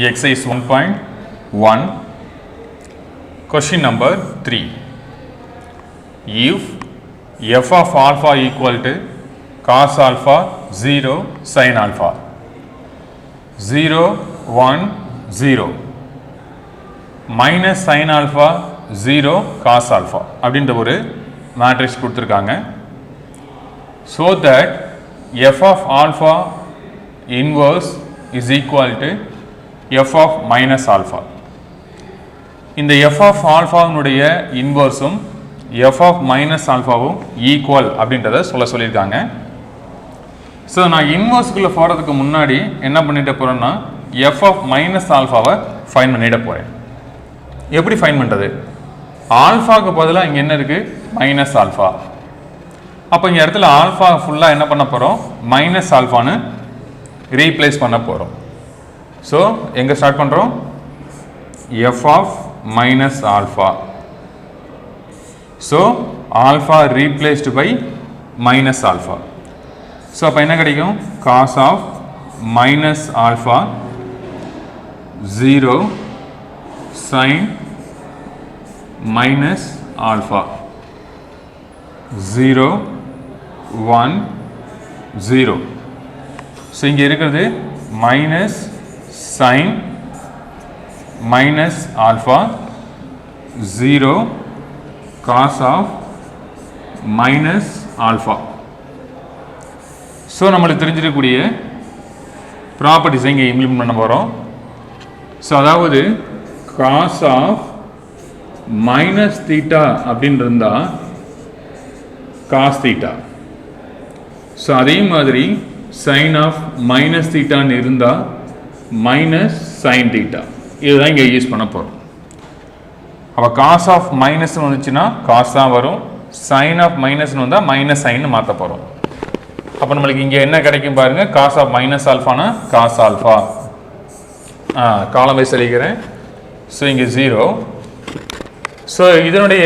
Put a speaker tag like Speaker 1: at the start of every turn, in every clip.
Speaker 1: exercise 1.1 question number 3. If f of alpha equal to cos alpha 0 sin alpha 0 1 0 minus sin alpha 0 cos alpha அப்படின்ற ஒரு matrix கொடுத்துருக்காங்க. So that f of alpha inverse is equal to f of minus alpha. இந்த f of alpha உடைய இன்வர்ஸும் f of minus alphaவும் equal அப்படின்றத சொல்லியிருக்காங்க. So நான் இன்வர்ஸ்குள்ளே போகிறதுக்கு முன்னாடி என்ன பண்ணிட்டு போகிறேன்னா f of minus alphaவை ஃபைன் பண்ணிட போகிறேன். எப்படி ஃபைன் பண்ணுறது? ஆல்ஃபாவுக்கு பதிலாக இங்கே என்ன இருக்குது? Minus alpha. அப்போ இங்கே இடத்துல ஆல்ஃபா ஃபுல்லாக என்ன பண்ண போகிறோம்? மைனஸ் ஆல்ஃபான்னு ரீப்ளேஸ் பண்ண போகிறோம். ஸோ எங்கே ஸ்டார்ட் பண்ணுறோம்? f of minus alpha. So alpha replaced by minus alpha. So அப்போ என்ன கிடைக்கும்? cos of minus alpha 0 sin minus alpha 0 1 0. So இங்கே இருக்கிறது minus sine minus alpha 0 cos of minus alpha. So நம்மளுக்கு தெரிஞ்சிருக்கக்கூடிய ப்ராப்பர்ட்டிஸை இங்கே இம்ப்ளிமெண்ட் பண்ண போகிறோம். ஸோ அதாவது cos of minus theta அப்படின்னு இருந்தால் cos theta. ஸோ அதே மாதிரி sin of minus thetaன்னு இருந்தால் minus sin theta. இதுதான் இங்கே யூஸ் பண்ண போகிறோம். அப்போ காஸ் ஆஃப் மைனஸ்னு வந்துச்சுன்னா காஸ் தான் வரும், சைன் ஆஃப் மைனஸ்னு வந்தால் மைனஸ் சைன்னு மாற்ற போகிறோம். அப்போ நம்மளுக்கு இங்கே என்ன கிடைக்கும் பாருங்கள், காஸ் ஆஃப் மைனஸ் ஆல்ஃபானா காஸ் ஆல்ஃபா. காலம் வைஸ் எழுதிக்கிறேன். ஸோ இங்கே 0. ஸோ இதனுடைய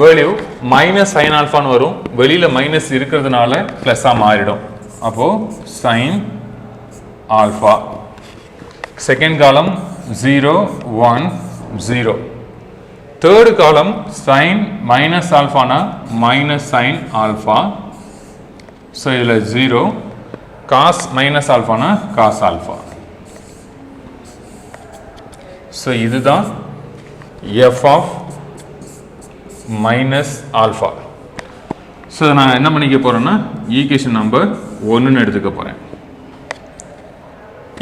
Speaker 1: வேல்யூ மைனஸ் சைன் ஆல்ஃபான்னு வரும். வெளியில் மைனஸ் இருக்கிறதுனால ப்ளஸ்ஸாக மாறிடும். அப்போது sign alpha. Second column 0 1 0. Third column sine minus ஆல்ஃபானா மைனஸ் சைன் ஆல்ஃபா. ஸோ இதில் 0. காஸ் மைனஸ் ஆல்ஃபானா காஸ் ஆல்ஃபா. ஸோ இதுதான் f of minus alpha. So நான் என்ன பண்ணிக்க போகிறேன்னா ஈக்குவேஷன் நம்பர் 1ன்னு எடுத்துக்க போகிறேன்.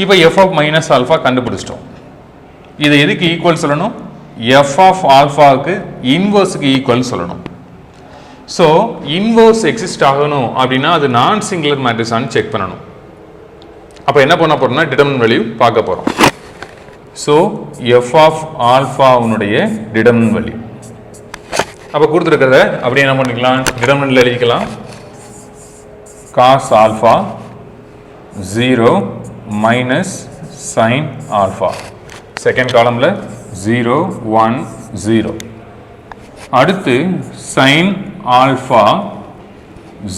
Speaker 1: இப்போ f of மைனஸ் ஆல்ஃபா கண்டுபிடிச்சிட்டோம். இதை எதுக்கு ஈக்குவல் சொல்லணும்? f of ஆல்ஃபாவுக்கு இன்வர்ஸுக்கு ஈக்குவல் சொல்லணும். ஸோ இன்வர்ஸ் எக்ஸிஸ்ட் ஆகணும் அப்படின்னா அது நான் சிங்குலர் மேட்ரிக்ஸான்னு செக் பண்ணணும். அப்போ என்ன பண்ண போகிறோம்னா டிடர்மினன்ட் வேல்யூ பார்க்க போகிறோம். ஸோ f of ஆல்ஃபாவுடைய டிடர்மினன்ட் வேல்யூ அப்போ கொடுத்துருக்கிறத அப்படியே என்ன பண்ணிக்கலாம், டிடர்மினன்ட்ல எழுதிக்கலாம். Cos alpha 0 minus sine alpha. Second காலமில் 0 1 0. அடுத்து சைன் ஆல்ஃபா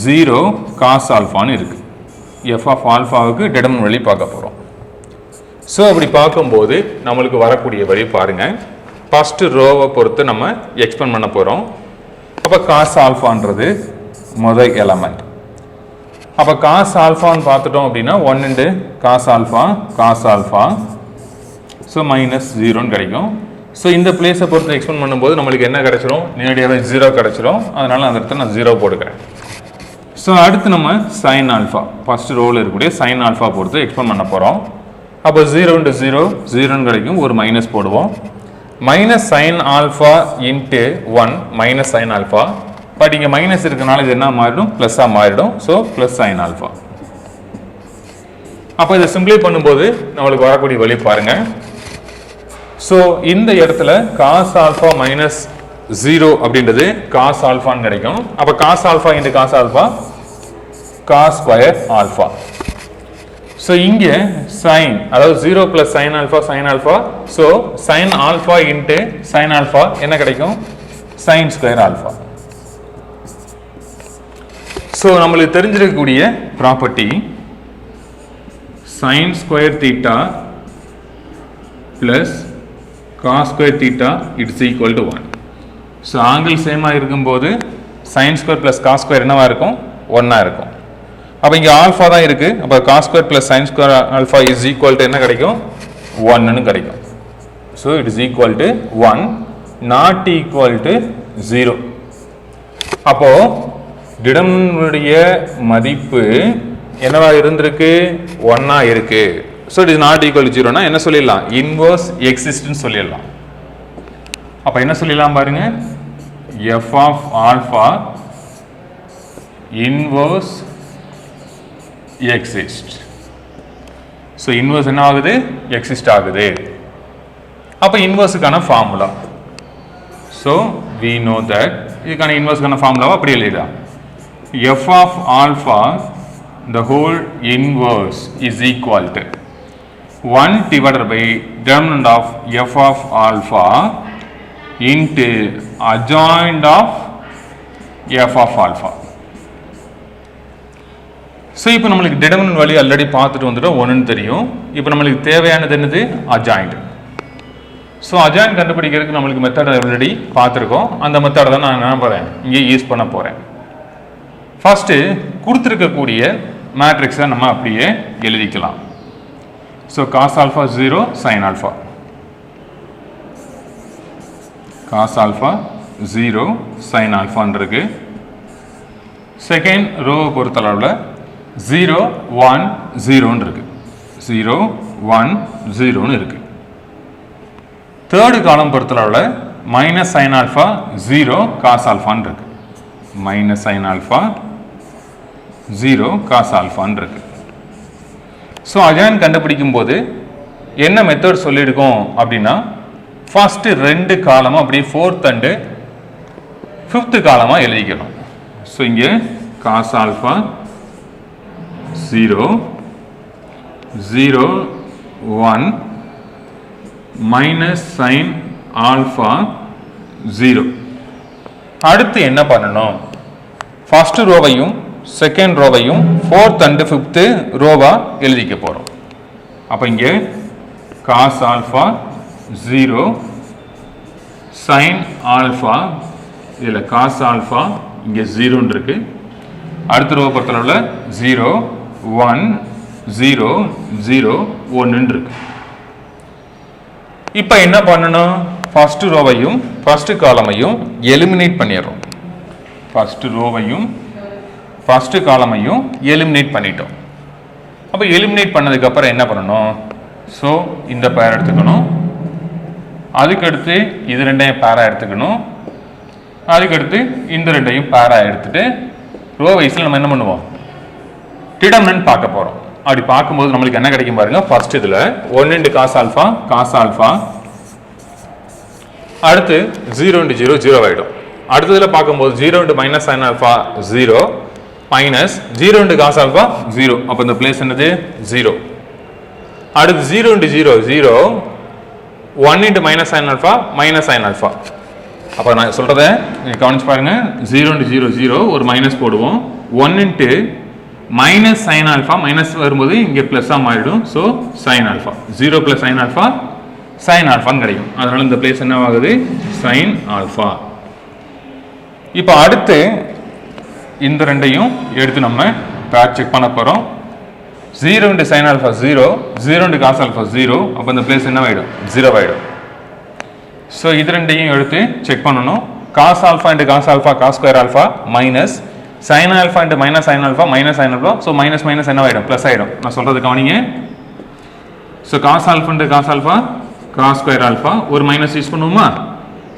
Speaker 1: 0 காஸ் ஆல்ஃபான்னு இருக்குது. f of ஆல்ஃபாவுக்கு டிடர்மினன்ட் வேல்யூ பார்க்க போகிறோம். ஸோ அப்படி பார்க்கும்போது நம்மளுக்கு வரக்கூடிய வழி பாருங்கள். ஃபஸ்ட்டு ரோவை பொறுத்து நம்ம எக்ஸ்பெண்ட் பண்ண போகிறோம். அப்போ காஸ் ஆல்ஃபான்றது முதல் எலமெண்ட். அப்போ காஸ் ஆல்ஃபான்னு பார்த்துட்டோம் அப்படின்னா 1 into cos alpha cos alpha. So minus 0ன்னு கிடைக்கும். ஸோ இந்த பிளேஸை பொறுத்து எக்ஸ்பெண்ட் பண்ணும்போது நம்மளுக்கு என்ன கிடைச்சிரும்? நேரடியாகவே 0 கிடைச்சிரும். அதனால் அந்த இடத்துல நான் 0 போட்டுக்கிறேன். ஸோ அடுத்து நம்ம சைன் ஆல்ஃபா ஃபஸ்ட் ரோவில் இருக்கக்கூடிய சைன் ஆல்ஃபா பொறுத்து எக்ஸ்பெண்ட் பண்ண போகிறோம். அப்போ 0 இன்ட்டு 0 0ன்னு கிடைக்கும். ஒரு மைனஸ் போடுவோம். Minus sine alpha into 1 minus sine alpha. But இங்கே மைனஸ் இருக்கனால இது என்ன மாறிடும்? ப்ளஸ்ஸாக மாறிடும். So plus sine alpha. அப்போ இதை சிம்பிளை பண்ணும்போது நம்மளுக்கு வரக்கூடிய வழி பாருங்கள். ஸோ இந்த இடத்துல காஸ் ஆல்ஃபா மைனஸ் 0 அப்படின்றது காஸ் ஆல்ஃபான்னு கிடைக்கும். அப்போ cos alpha into cos alpha cos square alpha. So இங்கே சைன் அதாவது 0 plus sine alpha sine alpha. So sine alpha into sine alpha என்ன கிடைக்கும்? Sine square alpha. ஸோ நம்மளுக்கு தெரிஞ்சிருக்கக்கூடிய property sin square theta plus cos square theta it's equal to 1. So angle சேமாக இருக்கும்போது sin square plus cos square என்னவா இருக்கும்? 1 இருக்கும். அப்போ இங்கே ஆல்ஃபா தான் இருக்குது. அப்போ cos square plus sin square alpha is equal to என்ன கிடைக்கும்? 1ன்னு கிடைக்கும். So it is equal to 1 not equal to 0. அப்போ டிடர்மினன்டுடைய மதிப்பு என்னவா இருந்திருக்கு? 1 இருக்கு. So it is not equal to 0னா என்ன சொல்லிடலாம்? இன்வர்ஸ் எக்ஸிஸ்ட்னு சொல்லிடலாம். அப்போ என்ன சொல்லிடலாம் பாருங்க, f of alpha inverse exist. So inverse என்ன ஆகுது? எக்ஸிஸ்ட் ஆகுது. அப்போ இன்வர்ஸுக்கான formula, so we know that இதுக்கான இன்வர்ஸுக்கான ஃபார்முலாவை அப்படி எழுதிடலாம். f of alpha the whole inverse is equal to 1 divided by determinant of f of alpha into adjoint of f of alpha. So இப்போ நம்மளுக்கு டிடர்மினன்ட் வேல்யூ ஆல்ரெடி பார்த்துட்டு வந்துட்டோம், 1ன்னு தெரியும். இப்போ நம்மளுக்கு தேவையானது என்னது? அஜாயிண்ட். ஸோ அஜாயிண்ட் கண்டுபிடிக்கிறதுக்கு நம்மளுக்கு மெத்தட் ஆல்ரெடி பார்த்துருக்கோம். அந்த மெத்தடை தான் நான் என்ன போகிறேன் இங்கே யூஸ் பண்ண போகிறேன். ஃபர்ஸ்ட்டு கொடுத்துருக்கக்கூடிய மேட்ரிக்ஸை நம்ம அப்படியே எழுதிக்கலாம். So cos alpha 0 sine alpha, cos alpha 0 sine ஆல்ஃபான் இருக்கு. செகண்ட் ரோவை பொறுத்தளவில் 0 1 0ன்னு இருக்கு, 0 1 0ன்னு இருக்கு. தேர்டு காலம் பொறுத்தளவில் மைனஸ் சைன் ஆல்ஃபா 0 காஸ் ஆல்ஃபான் இருக்கு, மைனஸ் சைன் ஆல்ஃபா 0 காஸ் ஆல்ஃபான் இருக்கு. ஸோ அஜாயின் கண்டுபிடிக்கும் போது என்ன மெத்தட் சொல்லியிருக்கோம் அப்படின்னா, ஃபர்ஸ்ட் 2 காலமாக அப்படியே 4th and 5th காலமாக எழுதிக்கணும். ஸோ இங்கே cos alpha 0 0 1 minus sine alpha 0. அடுத்து என்ன பண்ணணும்? ஃபர்ஸ்ட் ரோவையும் செகண்ட் ரோவையும் 4th and 5th ரோவா எழுதிக்க போகிறோம். அப்போ இங்கே காஸ் ஆல்ஃபா 0 சைன் ஆல்ஃபா, இதில் காஸ் ஆல்ஃபா இங்கே 0ன்னு இருக்கு. அடுத்த ரோவை பொறுத்தளவில் 0 1 0 0 1ன்னு இருக்கு. இப்போ என்ன பண்ணணும்? ஃபர்ஸ்ட் ரோவையும் ஃபர்ஸ்ட் காலமையும் எலிமினேட் பண்ணிடுறோம். ஃபர்ஸ்ட் ரோவையும் ஃபர்ஸ்ட் காலமையும் எலிமினேட் பண்ணிட்டோம். அப்போ எலிமினேட் பண்ணதுக்கப்புறம் என்ன பண்ணணும்? ஸோ இந்த பேர் எடுத்துக்கணும், அதுக்கடுத்து இது ரெண்டையும் பேரா எடுத்துக்கணும், அதுக்கடுத்து இந்த ரெண்டையும் பேரா எடுத்துட்டு ரோ வைஸில் நம்ம என்ன பண்ணுவோம்? டிடர்மினன்ட் பார்க்க போகிறோம். அப்படி பார்க்கும்போது நம்மளுக்கு என்ன கிடைக்கும் பாருங்க. ஃபர்ஸ்ட் இதில் 1 into cos alpha cos alpha, அடுத்து 0 into 0 0 ஆகிடும். அடுத்ததில் பார்க்கும்போது 0 into minus sine alpha 0 minus 0 into cos alpha 0. அப்போ இந்த பிளேஸ் என்னது? 0. அடுத்து 0 into 0 0 1 into minus sine alpha minus sine alpha. அப்போ நான் சொல்கிறத நீங்கள் கவனிச்சு பாருங்க. 0 into 0 0 ஒரு மைனஸ் போடுவோம், 1 into minus sine alpha minus வரும்போது இங்கே ப்ளஸ்ஸாக மாறிடும். So sine alpha 0 + sine alpha sine ஆல்ஃபான்னு கிடைக்கும். அதனால இந்த பிளேஸ் என்ன ஆகுது? Sine alpha. இப்போ அடுத்து இந்த ரெண்டையும் எடுத்து நம்ம பேர் செக் பண்ண போகிறோம். 0 into sine alpha 0 0 into cos alpha 0. அப்போ இந்த பிளேஸ் என்ன ஆகிடும்? 0 ஆகிடும். ஸோ இது ரெண்டையும் எடுத்து செக் பண்ணணும். Cos alpha into cos alpha cos square alpha minus sine alpha into minus sine alpha minus sine alpha. So minus minus என்ன ஆகிடும்? ப்ளஸ் ஆகிடும். நான் சொல்கிறது கவனிங்க. So cos alpha into cos alpha cos square alpha ஒரு minus use பண்ணுவோமா?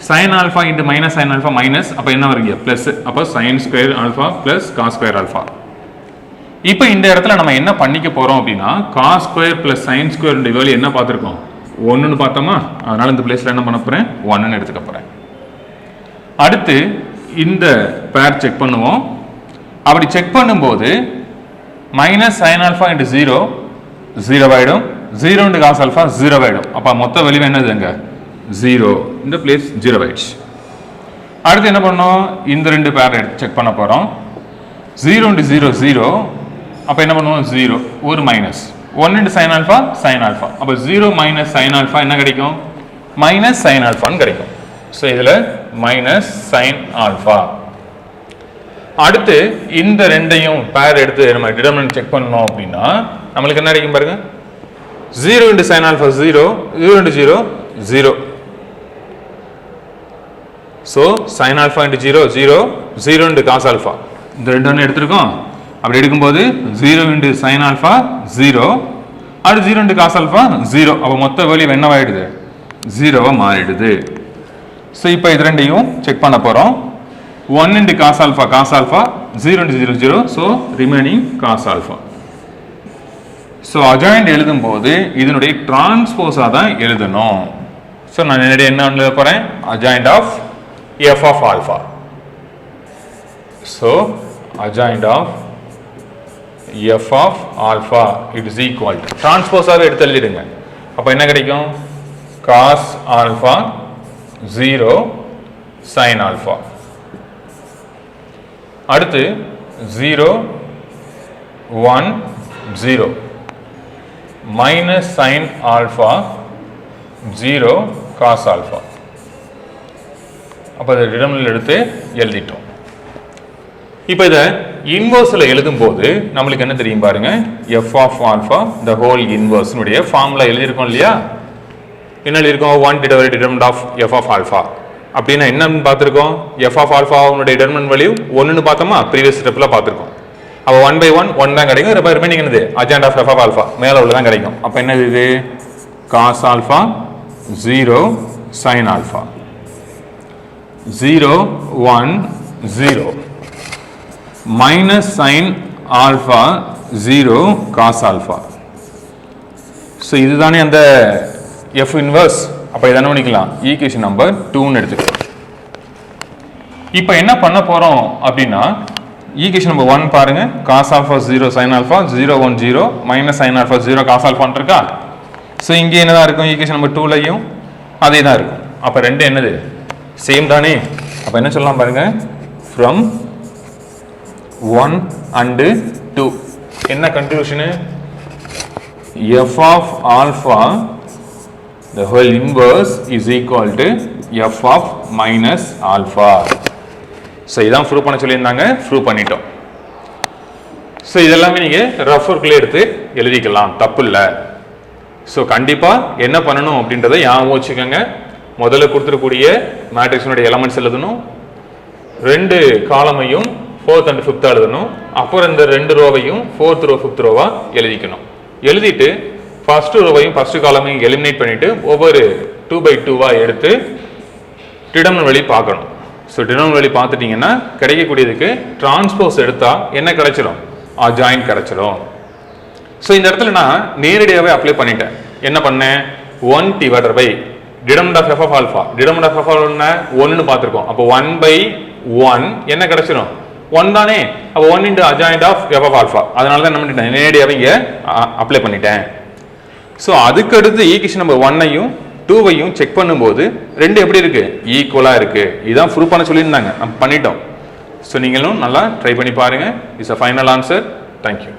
Speaker 1: Sine alpha into minus sine alpha minus, அப்போ என்ன வருங்க? ப்ளஸ். அப்போ sine square alpha plus cos square alpha. இப்போ இந்த இடத்துல நம்ம என்ன பண்ணிக்க போகிறோம் அப்படின்னா, cos square plus sine square value என்ன பார்த்துருக்கோம்? 1ன்னு பார்த்தோமா? அதனால் இந்த பிளேஸில் என்ன பண்ண போகிறேன்? 1ன்னு எடுத்துக்க போகிறேன். அடுத்து இந்த பேர் செக் பண்ணுவோம். அப்படி செக் பண்ணும்போது மைனஸ் சைன் ஆல்ஃபா into 0 0 ஆகிடும், 0 into காஸ் ஆல்ஃபா 0 ஆகிடும். அப்போ மொத்த வெளியே என்னதுங்க? 0. இந்த பிளேஸ் 0 ஆயிடுச்சு. அடுத்து என்ன பண்ணோம்? இந்த ரெண்டு பேர் செக் பண்ண போகிறோம். 0 into 0 0. அப்போ என்ன பண்ணுவோம்? 0 ஒரு minus 1 into sin alpha sin alpha. அப்போ 0 minus sin alpha என்ன கிடைக்கும்? minus sin alpha கிடைக்கும். ஸோ இதில் minus sin alpha. அடுத்து இந்த ரெண்டையும் பேர் எடுத்து நம்ம டிடர்மினன்ட் செக் பண்ணோம் அப்படின்னா நம்மளுக்கு என்ன கிடைக்கும் பாருங்க. 0 into sin alpha 0, 0 into 0 0. So sin alpha into 0 0, 0 into cos alpha. இந்த ரெண்டு ஒன்று எடுத்துருக்கோம். அப்படி எடுக்கும்போது 0 into sin alpha 0, அடுத்து 0 into cos alpha 0. அப்போ மொத்த வேல்யூ என்னவாயிடுது? 0 மாறிடுது. ஸோ இப்போ இது ரெண்டையும் செக் பண்ண போகிறோம். 1 into cos alpha 0 into 0 0. So remaining cos alpha. So adjoint எழுதும்போது இதனுடைய டிரான்ஸ்போஸாக தான் எழுதணும். ஸோ நான் என்னுடைய என்ன எழுத போகிறேன்? Adjoint of f of alpha. So adjoint of f of alpha it is equal to டிரான்ஸ்போஸாக எடுத்து எழுதிடுங்க. அப்போ என்ன கிடைக்கும்? cos alpha 0 sin alpha. அடுத்து 0 1 0 minus sin alpha 0 cos alpha. அப்போ இதை டிடர்மினன்ட் எடுத்து எழுதிட்டோம். இப்போ இதை இன்வர்ஸில் எழுதும்போது நம்மளுக்கு என்ன தெரியும் பாருங்க. f of alpha the whole inverse உடைய ஃபார்முலா எழுதியிருக்கோம் இல்லையா? என்ன எழுதியிருக்கோம்? 1 determinant of f of alpha. அப்படின்னா என்னன்னு பார்த்துருக்கோம்? f of alpha உடைய டிடர்மினன்ட் வேல்யூ 1ன்னு பார்த்தோமா? ப்ரீவியஸ் ஸ்டெப்பில் பார்த்துருக்கோம். அப்போ 1/1 தான் கிடைக்கும். ரிமைனிங் என்னது? Adjoint of f of alpha மேலே உள்ளதான் கிடைக்கும். அப்போ என்னது இது? cos alpha 0 sin alpha 0 1 0 minus sin alpha 0 cos alpha. So இதுதானே அந்த f inverse. அப்போ இதை என்ன பண்ணிக்கலாம்? ஈக்குவேஷன் நம்பர் 2ன்னு எடுத்துக்கலாம். இப்போ என்ன பண்ண போகிறோம் அப்படின்னா ஈக்குவேஷன் நம்பர் 1 பாருங்க. cos alpha 0 sin alpha 0 1 0 minus sin alpha 0 cos alpha இருக்கா? ஸோ இங்கே என்னதான் இருக்கும்? ஈக்குவேஷன் நம்பர் 2லையும் அதே தான் இருக்கும். அப்போ ரெண்டு என்னது? சேம் தானே. அப்போ என்ன சொல்லலாம் பாருங்க. ஃப்ரம் 1 and 2 என்ன கன்க்ளூஷனு? f of alpha the whole inverse is equal to f of minus alpha. So இதான் ப்ரூவ் பண்ண சொல்லியிருந்தாங்க. ப்ரூவ் பண்ணிட்டோம். ஸோ இதெல்லாமே நீங்கள் ரஃப் ஒர்க்கில் எடுத்து எழுதிக்கலாம், தப்பு இல்லை. ஸோ கண்டிப்பாக என்ன பண்ணணும் அப்படின்றத ஞாபகம் வச்சுக்கோங்க. முதல்ல கொடுத்துருக்கூடிய மேட்ரிக்ஸினுடைய எலமெண்ட்ஸ் எழுதணும். 2 காலமையும் 4th and 5th எழுதணும். அப்புறம் இந்த 2 ரோவையும் 4th row 5th ரோவா எழுதிக்கணும். எழுதிட்டு ஃபர்ஸ்ட் ரோவையும் ஃபர்ஸ்ட் காலமையும் எலிமினேட் பண்ணிட்டு ஒவ்வொரு 2/2வா எடுத்து டிடர்மினன்ட் வழி பார்க்கணும். ஸோ டிடர்மினன்ட் வழி பார்த்துட்டீங்கன்னா கிடைக்கக்கூடியதுக்கு டிரான்ஸ்போஸ் எடுத்தா என்ன கிடைச்சிடும்? அஜாயிண்ட் கிடைச்சிடும். ஸோ இந்த இடத்துல நான் நேரடியாகவே அப்ளை பண்ணிட்டேன். என்ன பண்ணேன்? 1 divided by determinant of f of alpha. Determinant of f of alpha 1ன்னு பார்த்துருக்கோம். அப்போ 1/1 என்ன கிடைச்சிடும்? 1 தானே. அப்போ 1 into adjoint of f of alpha. அதனால தான் என்ன பண்ணிட்டேன்? நேரடியாகவே இங்கே அப்ளை பண்ணிட்டேன். ஸோ அதுக்கு அடுத்து ஈக்குவேஷன் நம்பர் 1ஐயும் 2வையும் செக் பண்ணும்போது ரெண்டு எப்படி இருக்கு? ஈக்குவலாக இருக்கு. இதான் ப்ரூவ் பண்ண சொல்லியிருந்தாங்க, நம்ம பண்ணிட்டோம். ஸோ நீங்களும் நல்லா ட்ரை பண்ணி பாருங்க. It's a final answer. Thank you.